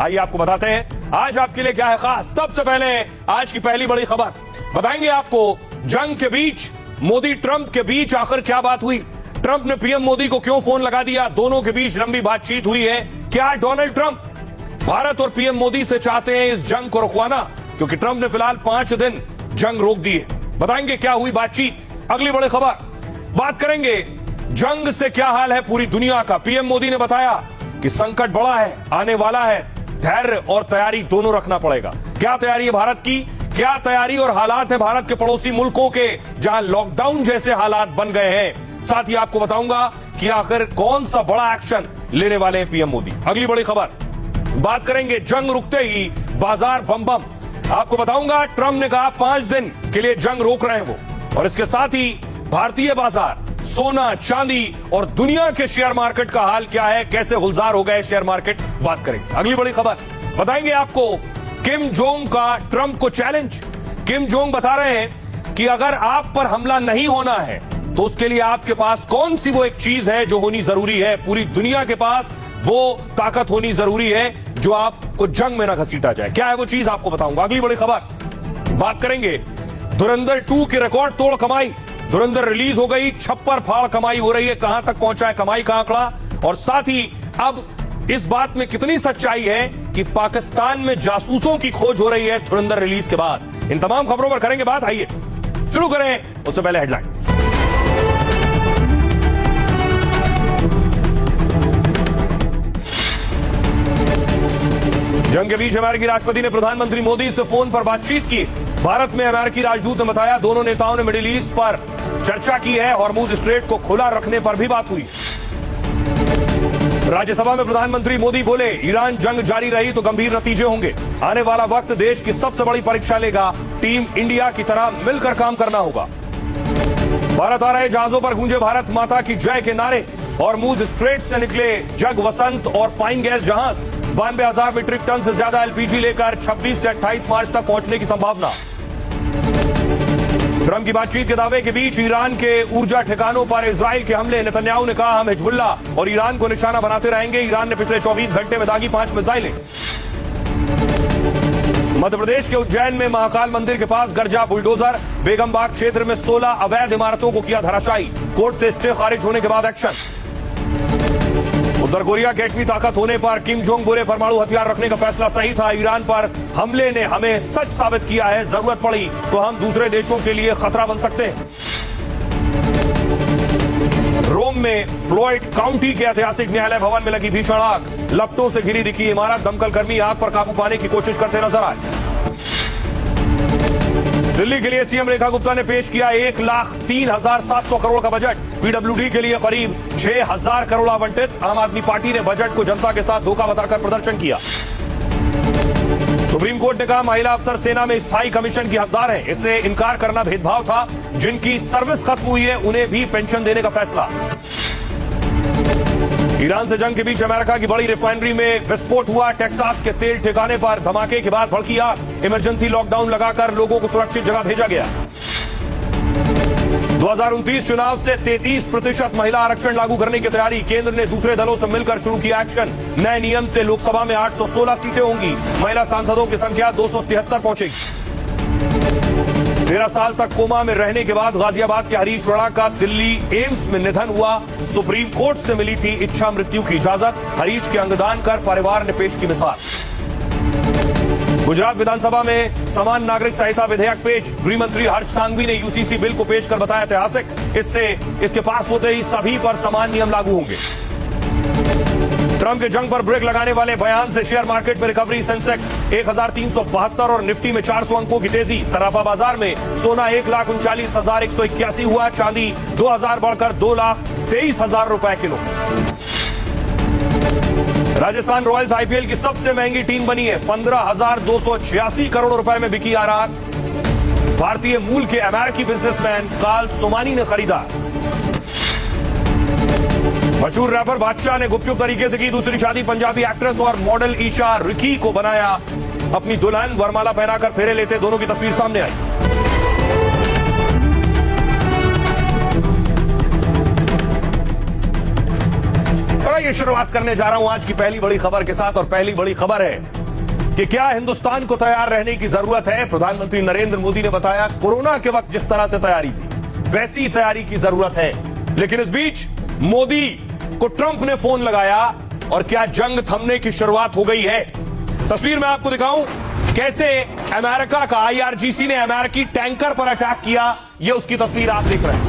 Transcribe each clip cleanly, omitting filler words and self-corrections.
आइए आपको बताते हैं आज आपके लिए क्या है खास। सबसे पहले आज की पहली बड़ी खबर बताएंगे आपको। जंग के बीच मोदी ट्रंप के बीच आखिर क्या बात हुई, ट्रंप ने पीएम मोदी को क्यों फोन लगा दिया, दोनों के बीच लंबी बातचीत हुई है। क्या डोनाल्ड ट्रंप भारत और पीएम मोदी से चाहते हैं इस जंग को रुकवाना, क्योंकि ट्रंप ने फिलहाल 5 दिन जंग रोक दी है। बताएंगे क्या हुई बातचीत। अगली बड़ी खबर बात करेंगे जंग से क्या हाल है पूरी दुनिया का। पीएम मोदी ने बताया कि संकट बड़ा है, आने वाला है, धैर्य और तैयारी दोनों रखना पड़ेगा। क्या तैयारी है भारत की, क्या तैयारी और हालात है भारत के पड़ोसी मुल्कों के जहां लॉकडाउन जैसे हालात बन गए हैं। साथ ही आपको बताऊंगा कि आखिर कौन सा बड़ा एक्शन लेने वाले हैं पीएम मोदी। अगली बड़ी खबर बात करेंगे जंग रुकते ही बाजार बम बम। आपको बताऊंगा ट्रंप ने कहा 5 दिन के लिए जंग रोक रहे हैं वो, और इसके साथ ही भारतीय बाजार, सोना, चांदी और दुनिया के शेयर मार्केट का हाल क्या है, कैसे गुलजार हो गए शेयर मार्केट, बात करेंगे। अगली बड़ी खबर बताएंगे आपको किम जोंग का ट्रंप को चैलेंज। किम जोंग बता रहे हैं कि अगर आप पर हमला नहीं होना है तो उसके लिए आपके पास कौन सी वो एक चीज है जो होनी जरूरी है। पूरी दुनिया के पास वो ताकत होनी जरूरी है जो आपको जंग में ना घसीटा जाए। क्या है वो चीज आपको बताऊंगा। अगली बड़ी खबर बात करेंगे धुरंधर 2 की रिकॉर्ड तोड़ कमाई। धुरंधर रिलीज हो गई, छप्पर फाड़ कमाई हो रही है। कहां तक पहुंचा है कमाई का आंकड़ा, और साथ ही अब इस बात में कितनी सच्चाई है कि पाकिस्तान में जासूसों की खोज हो रही है धुरंधर रिलीज के बाद। इन तमाम खबरों पर करेंगे बात। आइए शुरू करें, उससे पहले हेडलाइंस। जंग के बीच अमेरिकी राष्ट्रपति ने प्रधानमंत्री मोदी से फोन पर बातचीत की। भारत में अमेरिकी राजदूत ने बताया दोनों नेताओं ने मिडिल ईस्ट पर चर्चा की है, हॉर्मुज स्ट्रेट को खुला रखने पर भी बात हुई। राज्यसभा में प्रधानमंत्री मोदी बोले ईरान जंग जारी रही तो गंभीर नतीजे होंगे। आने वाला वक्त देश की सबसे बड़ी परीक्षा लेगा, टीम इंडिया की तरह मिलकर काम करना होगा। भारत आ रहे जहाजों पर गूंजे भारत माता की जय के नारे। हॉर्मुज स्ट्रेट से निकले जग वसंत और पाइन गैस जहाज। 92,000 मीट्रिक टन से ज्यादा एलपीजी लेकर 26 से 28 मार्च तक पहुंचने की संभावना। ट्रंप की बातचीत के दावे के बीच ईरान के ऊर्जा ठिकानों पर इजराइल के हमले। नेतन्याहू ने कहा हम हिजबुल्ला और ईरान को निशाना बनाते रहेंगे। ईरान ने पिछले 24 घंटे में दागी 5 मिसाइलें। मध्य प्रदेश के उज्जैन में महाकाल मंदिर के पास गरजा बुलडोजर। बेगमबाग क्षेत्र में 16 अवैध इमारतों को किया धराशायी। कोर्ट से स्टे खारिज होने के बाद एक्शन। उत्तर कोरिया की 8वीं ताकत होने पर किम जोंग बोले परमाणु हथियार रखने का फैसला सही था। ईरान पर हमले ने हमें सच साबित किया है, जरूरत पड़ी तो हम दूसरे देशों के लिए खतरा बन सकते हैं। रोम में फ्लोइड काउंटी के ऐतिहासिक न्यायालय भवन में लगी भीषण आग। लपटों से घिरी दिखी इमारत। दमकल कर्मी आग पर काबू पाने की कोशिश करते नजर आए। दिल्ली के लिए सीएम रेखा गुप्ता ने पेश किया 1,03,700 करोड़ का बजट। पीडब्ल्यूडी के लिए करीब 6,000 करोड़ आवंटित। आम आदमी पार्टी ने बजट को जनता के साथ धोखा बताकर प्रदर्शन किया। सुप्रीम कोर्ट ने कहा महिला अफसर सेना में स्थायी कमीशन की हकदार है, इससे इनकार करना भेदभाव था। जिनकी सर्विस खत्म हुई है उन्हें भी पेंशन देने का फैसला। ईरान से जंग के बीच अमेरिका की बड़ी रिफाइनरी में विस्फोट हुआ। टेक्सास के तेल ठिकाने पर धमाके के बाद भड़की आग। इमरजेंसी लॉकडाउन लगाकर लोगों को सुरक्षित जगह भेजा गया। 2029 चुनाव से 33% महिला आरक्षण लागू करने की तैयारी। केंद्र ने दूसरे दलों से मिलकर शुरू किया एक्शन। नए नियम से लोकसभा में 816 सीटें होंगी। महिला सांसदों की संख्या 273 पहुंचेगी। 13 साल तक कोमा में रहने के बाद गाजियाबाद के हरीश राणा का दिल्ली एम्स में निधन हुआ। सुप्रीम कोर्ट से मिली थी इच्छा मृत्यु की इजाजत। हरीश के अंगदान कर परिवार ने पेश की मिसाल। गुजरात विधानसभा में समान नागरिक संहिता विधेयक पेश। गृह मंत्री हर्ष सांघवी ने यूसीसी बिल को पेश कर बताया ऐतिहासिक। इससे इसके पास होते ही सभी पर समान नियम लागू होंगे। ट्रंप के जंग पर ब्रेक लगाने वाले बयान से शेयर मार्केट में रिकवरी। सेंसेक्स 1,372 और निफ्टी में 400 अंकों की तेजी। सराफा बाजार में सोना 1,39,181 हुआ। चांदी 2,000 बढ़कर 2,23,000 रुपए किलो। राजस्थान रॉयल्स आईपीएल की सबसे महंगी टीम बनी है। 15,286 करोड़ रुपए में बिकी आरआर। भारतीय मूल के अमेरिकी बिजनेसमैन कार्ल सोमानी ने खरीदा। मशहूर रैपर बादशाह ने गुपचुप तरीके से की दूसरी शादी। पंजाबी एक्ट्रेस और मॉडल ईशा रिकी को बनाया अपनी दुल्हन। वरमाला पहनाकर फेरे लेते दोनों की तस्वीर सामने आई। चलिए शुरुआत करने जा रहा हूं आज की पहली बड़ी खबर के साथ। और पहली बड़ी खबर है कि क्या हिंदुस्तान को तैयार रहने की जरूरत है। प्रधानमंत्री नरेंद्र मोदी ने बताया कोरोना के वक्त जिस तरह से तैयारी थी वैसी तैयारी की जरूरत है। लेकिन इस बीच मोदी को ट्रंप ने फोन लगाया और क्या जंग थमने की शुरुआत हो गई है। तस्वीर में आपको दिखाऊं कैसे अमेरिका का IRGC ने अमेरिकी टैंकर पर अटैक किया। यह उसकी तस्वीर आप देख रहे हैं।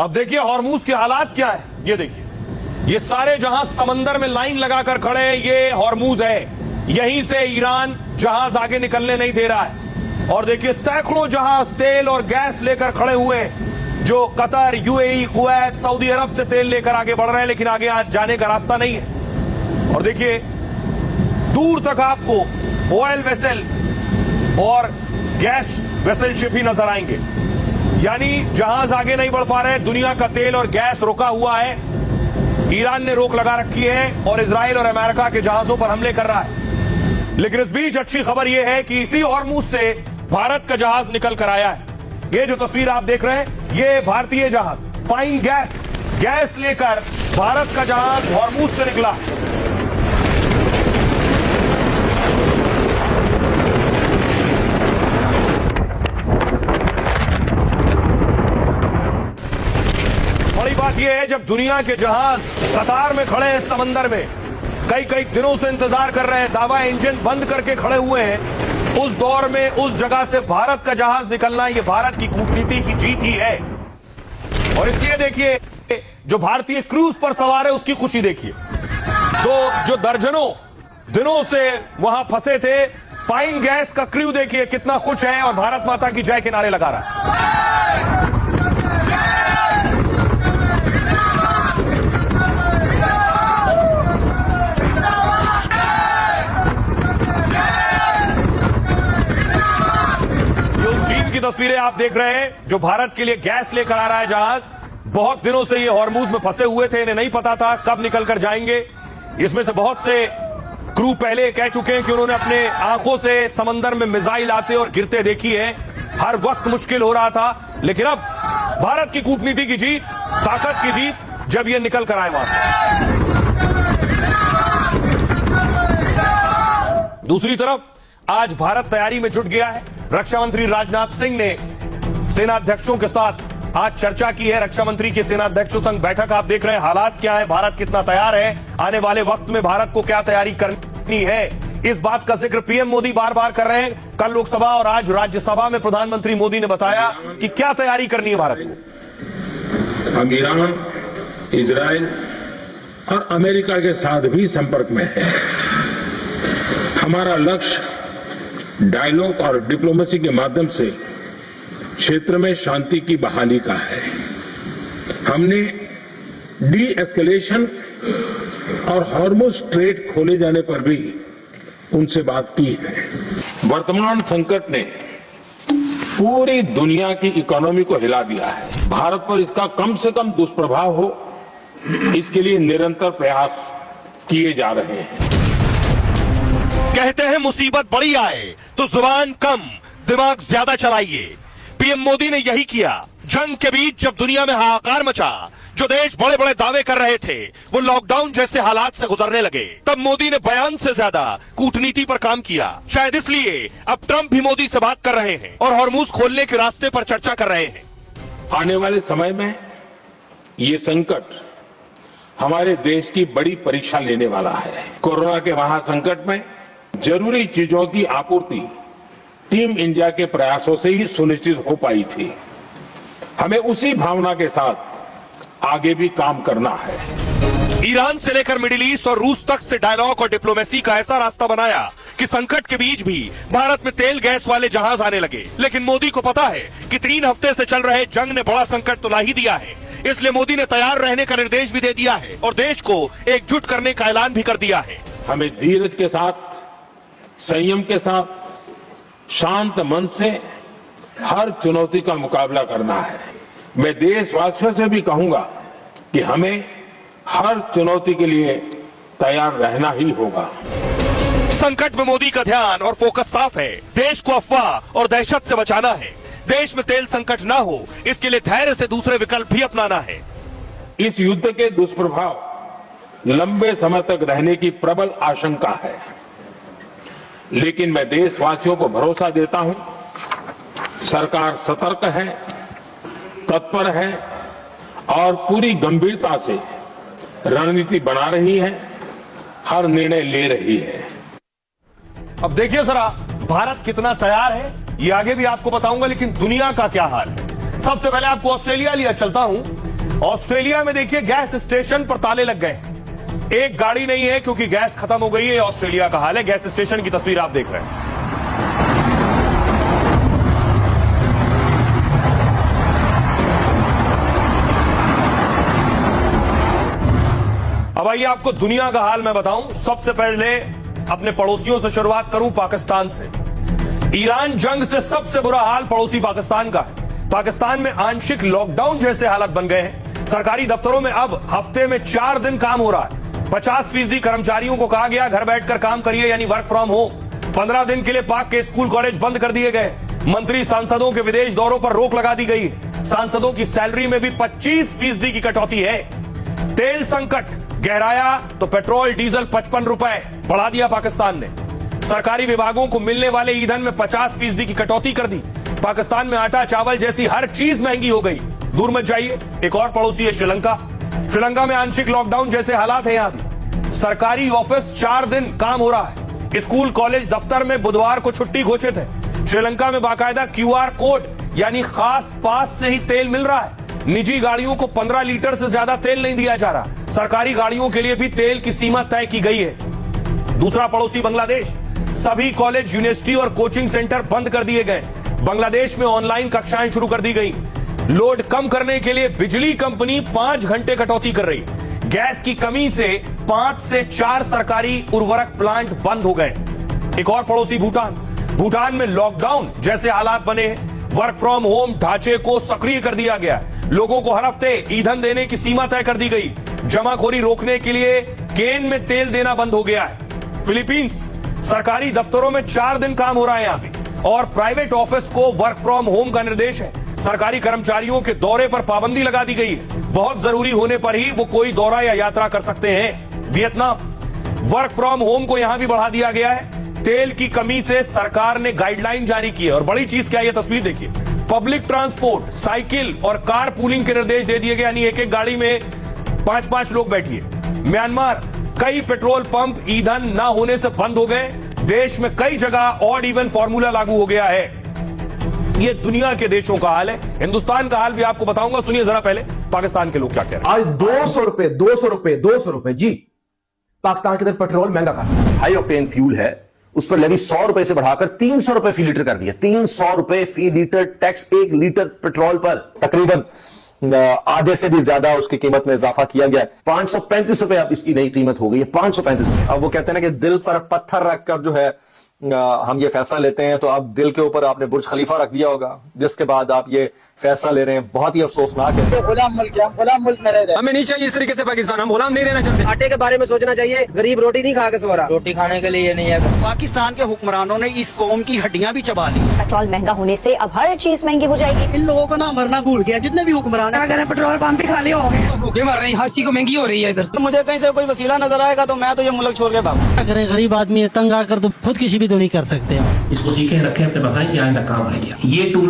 अब देखिए हॉर्मूज के हालात क्या है। ये देखिए, ये सारे जहां समंदर में लाइन लगाकर खड़े हैं ये हॉर्मूज है। यहीं से ईरान जहाज आगे निकलने नहीं दे रहा है। और देखिए सैकड़ों जहाज तेल और गैस लेकर खड़े हुए हैं, जो कतर, UAE, कुवैत, सऊदी अरब से तेल लेकर आगे बढ़ रहे हैं, लेकिन आगे आज जाने का रास्ता नहीं है। और देखिए दूर तक आपको ऑयल वेसल और गैस वेसल शिप ही नजर आएंगे। यानी जहाज आगे नहीं बढ़ पा रहे, दुनिया का तेल और गैस रुका हुआ है। ईरान ने रोक लगा रखी है और इजराइल और अमेरिका के जहाजों पर हमले कर रहा है। लेकिन इस बीच अच्छी खबर यह है कि इसी हॉर्मूज से भारत का जहाज निकल कर आया है। ये जो तस्वीर आप देख रहे हैं ये भारतीय जहाज पाइन गैस लेकर भारत का जहाज हॉर्मूज से निकला। बड़ी बात यह है जब दुनिया के जहाज कतार में खड़े हैं समंदर में, कई दिनों से इंतजार कर रहे हैं, दावा इंजन बंद करके खड़े हुए हैं, उस दौर में उस जगह से भारत का जहाज निकलना ये भारत की कूटनीति की जीत ही है। और इसलिए देखिए जो भारतीय क्रूज पर सवार है उसकी खुशी देखिए। तो जो दर्जनों दिनों से वहां फंसे थे, पाइन गैस का क्रू देखिए कितना खुश है और भारत माता की जय के नारे लगा रहा है। की तस्वीरें आप देख रहे हैं जो भारत के लिए गैस लेकर आ रहा है जहाज। बहुत दिनों से ये हॉर्मूज में फंसे हुए थे, इन्हें नहीं पता था कब निकल कर जाएंगे। इसमें से बहुत से क्रू पहले कह चुके हैं कि उन्होंने अपने आंखों से समंदर में मिसाइल आते और गिरते देखी है। हर वक्त मुश्किल हो रहा था, लेकिन अब भारत की कूटनीति की जीत, ताकत की जीत, जब ये निकल कर आए वहां से। दूसरी तरफ आज भारत तैयारी में जुट गया है। रक्षा मंत्री राजनाथ सिंह ने सेना अध्यक्षों के साथ आज चर्चा की है। रक्षा मंत्री के सेना अध्यक्षों संग बैठक आप देख रहे हैं। हालात क्या है, भारत कितना तैयार है, आने वाले वक्त में भारत को क्या तैयारी करनी है, इस बात का जिक्र पीएम मोदी बार बार कर रहे हैं। कल लोकसभा और आज राज्यसभा में प्रधानमंत्री मोदी ने बताया कि क्या तैयारी करनी है भारत को। हम ईरान, इजराइल और अमेरिका के साथ भी संपर्क में है। हमारा लक्ष्य डायलॉग और डिप्लोमेसी के माध्यम से क्षेत्र में शांति की बहाली का है। हमने डी एस्केलेशन और हॉर्मोज स्ट्रेट खोले जाने पर भी उनसे बात की है। वर्तमान संकट ने पूरी दुनिया की इकोनॉमी को हिला दिया है। भारत पर इसका कम से कम दुष्प्रभाव हो, इसके लिए निरंतर प्रयास किए जा रहे हैं। कहते हैं मुसीबत बड़ी आए तो जुबान कम, दिमाग ज्यादा चलाइए। पीएम मोदी ने यही किया। जंग के बीच जब दुनिया में हाहाकार मचा, जो देश बड़े बड़े दावे कर रहे थे वो लॉकडाउन जैसे हालात से गुजरने लगे, तब मोदी ने बयान से ज्यादा कूटनीति पर काम किया। शायद इसलिए अब ट्रंप भी मोदी से बात कर रहे हैं और हॉर्मूज खोलने के रास्ते पर चर्चा कर रहे हैं। आने वाले समय में ये संकट हमारे देश की बड़ी परीक्षा लेने वाला है। कोरोना के महासंकट में जरूरी चीजों की आपूर्ति टीम इंडिया के प्रयासों से ही सुनिश्चित हो पाई थी। हमें उसी भावना के साथ आगे भी काम करना है। ईरान से लेकर मिडिल ईस्ट और रूस तक से डायलॉग और डिप्लोमेसी का ऐसा रास्ता बनाया कि संकट के बीच भी भारत में तेल गैस वाले जहाज आने लगे। लेकिन मोदी को पता है कि 3 हफ्ते से चल रहे जंग ने बड़ा संकट तो ला ही दिया है, इसलिए मोदी ने तैयार रहने का निर्देश भी दे दिया है और देश को एकजुट करने का ऐलान भी कर दिया है। हमें धीरज के साथ, संयम के साथ, शांत मन से हर चुनौती का मुकाबला करना है। मैं देशवासियों से भी कहूंगा कि हमें हर चुनौती के लिए तैयार रहना ही होगा। संकट में मोदी का ध्यान और फोकस साफ है, देश को अफवाह और दहशत से बचाना है। देश में तेल संकट ना हो, इसके लिए धैर्य से दूसरे विकल्प भी अपनाना है। इस युद्ध के दुष्प्रभाव लंबे समय तक रहने की प्रबल आशंका है, लेकिन मैं देशवासियों को भरोसा देता हूं, सरकार सतर्क है, तत्पर है और पूरी गंभीरता से रणनीति बना रही है, हर निर्णय ले रही है। अब देखिए जरा भारत कितना तैयार है, ये आगे भी आपको बताऊंगा, लेकिन दुनिया का क्या हाल है। सबसे पहले आपको ऑस्ट्रेलिया लिया चलता हूं। ऑस्ट्रेलिया में देखिए गैस स्टेशन पर ताले लग गए, एक गाड़ी नहीं है क्योंकि गैस खत्म हो गई है। ऑस्ट्रेलिया का हाल है, गैस स्टेशन की तस्वीर आप देख रहे हैं। अब आइए आपको दुनिया का हाल मैं बताऊं। सबसे पहले अपने पड़ोसियों से शुरुआत करूं, पाकिस्तान से। ईरान जंग से सबसे बुरा हाल पड़ोसी पाकिस्तान का है। पाकिस्तान में आंशिक लॉकडाउन जैसे हालात बन गए हैं। सरकारी दफ्तरों में अब हफ्ते में 4 दिन काम हो रहा है। 50% कर्मचारियों को कहा गया घर बैठकर काम करिए, यानी वर्क फ्रॉम होम। 15 दिन के लिए पाक के स्कूल कॉलेज बंद कर दिए गए। मंत्री सांसदों के विदेश दौरों पर रोक लगा दी गई है। सांसदों की सैलरी में भी 25% की कटौती है। तेल संकट गहराया तो पेट्रोल डीजल 55 रुपए बढ़ा दिया पाकिस्तान ने। सरकारी विभागों को मिलने वाले ईंधन में 50% की कटौती कर दी। पाकिस्तान में आटा चावल जैसी हर चीज महंगी हो गई। दूर मत जाइए, एक और पड़ोसी है श्रीलंका। श्रीलंका में आंशिक लॉकडाउन जैसे हालात है। यहां भी सरकारी ऑफिस 4 दिन काम हो रहा है। स्कूल कॉलेज दफ्तर में बुधवार को छुट्टी घोषित है। श्रीलंका में बाकायदा QR कोड यानी खास पास से ही तेल मिल रहा है। निजी गाड़ियों को 15 लीटर से ज्यादा तेल नहीं दिया जा रहा। सरकारी गाड़ियों के लिए भी तेल की सीमा तय की गई है। दूसरा पड़ोसी बांग्लादेश। सभी कॉलेज, यूनिवर्सिटी और कोचिंग सेंटर बंद कर दिए गए। बांग्लादेश में ऑनलाइन कक्षाएं शुरू कर दी गई। लोड कम करने के लिए बिजली कंपनी 5 घंटे कटौती कर रही। गैस की कमी से 5 से 4 सरकारी उर्वरक प्लांट बंद हो गए। एक और पड़ोसी भूटान। भूटान में लॉकडाउन जैसे हालात बने हैं। वर्क फ्रॉम होम ढांचे को सक्रिय कर दिया गया। लोगों को हर हफ्ते ईंधन देने की सीमा तय कर दी गई। जमाखोरी रोकने के लिए केन में तेल देना बंद हो गया है। फिलीपींस सरकारी दफ्तरों में 4 दिन काम हो रहा है यहां पे, और प्राइवेट ऑफिस को वर्क फ्रॉम होम का निर्देश है। सरकारी कर्मचारियों के दौरे पर पाबंदी लगा दी गई है। बहुत जरूरी होने पर ही वो कोई दौरा या यात्रा कर सकते हैं। वियतनाम वर्क फ्रॉम होम को यहां भी बढ़ा दिया गया है। तेल की कमी से सरकार ने गाइडलाइन जारी की है। और बड़ी चीज क्या है, ये तस्वीर देखिए। पब्लिक ट्रांसपोर्ट, साइकिल और कार पूलिंग के निर्देश दे दिए गए, यानी एक गाड़ी में 5-5 लोग बैठिए। म्यांमार कई पेट्रोल पंप ईंधन ना होने से बंद हो गए। देश में कई जगह ऑड इवन फॉर्मूला लागू हो गया है। ये दुनिया के देशों का हाल है। हिंदुस्तान का हाल भी आपको बताऊंगा, सुनिए जरा पहले पाकिस्तान के लोग क्या कह रहे हैं। आज 200 रुपए जी पाकिस्तान के अंदर पेट्रोल महंगा कर। हाई ऑक्टेन फ्यूल है, उस पर लेवी 100 रुपए से बढ़ाकर 300 रुपए फी लीटर कर दिया। 300 रुपए फी लीटर टैक्स 1 लीटर पेट्रोल पर। तकरीबन आधे से भी ज्यादा उसकी कीमत में इजाफा किया गया है। 535 रुपए अब इसकी नई कीमत हो गई है। 535 रुपए। अब वो कहते हैं ना कि दिल पर पत्थर रखकर जो है हम ये फैसला लेते हैं, तो अब दिल के ऊपर आपने बुर्ज खलीफा रख दिया होगा, जिसके बाद आप ये फैसला ले रहे हैं। बहुत ही अफसोसनाक है। गुलाम मुल्क है, गुलाम मुल्क में रह रहे। हमें नहीं चाहिए इस तरीके से पाकिस्तान, हम गुलाम नहीं रहना चाहते। आटे के बारे में सोचना चाहिए, गरीब रोटी नहीं खा के सो रहा। रोटी खाने के लिए नहीं है। पाकिस्तान के हुक्मरानों ने इस कौम की हड्डियां भी चबा ली। पेट्रोल महंगा होने से अब हर चीज महंगी हो जाएगी। इन लोगों को ना मरना भूल गया, जितने भी हुक्मरान है। पेट्रोल पंप भी खाली हो गए, भूखे मर रही, हर चीज को महंगी हो रही है इधर। मुझे कहीं से कोई वसीला नजर आएगा तो मैं तो ये मुल्क छोड़ के भागूं। अगर गरीब आदमी तंग आकर तो खुदकुशी भी तो नहीं कर सकते। इसको सीखें, रखें, अपने बखाएं, आइंदा काम आएगा। ये टूल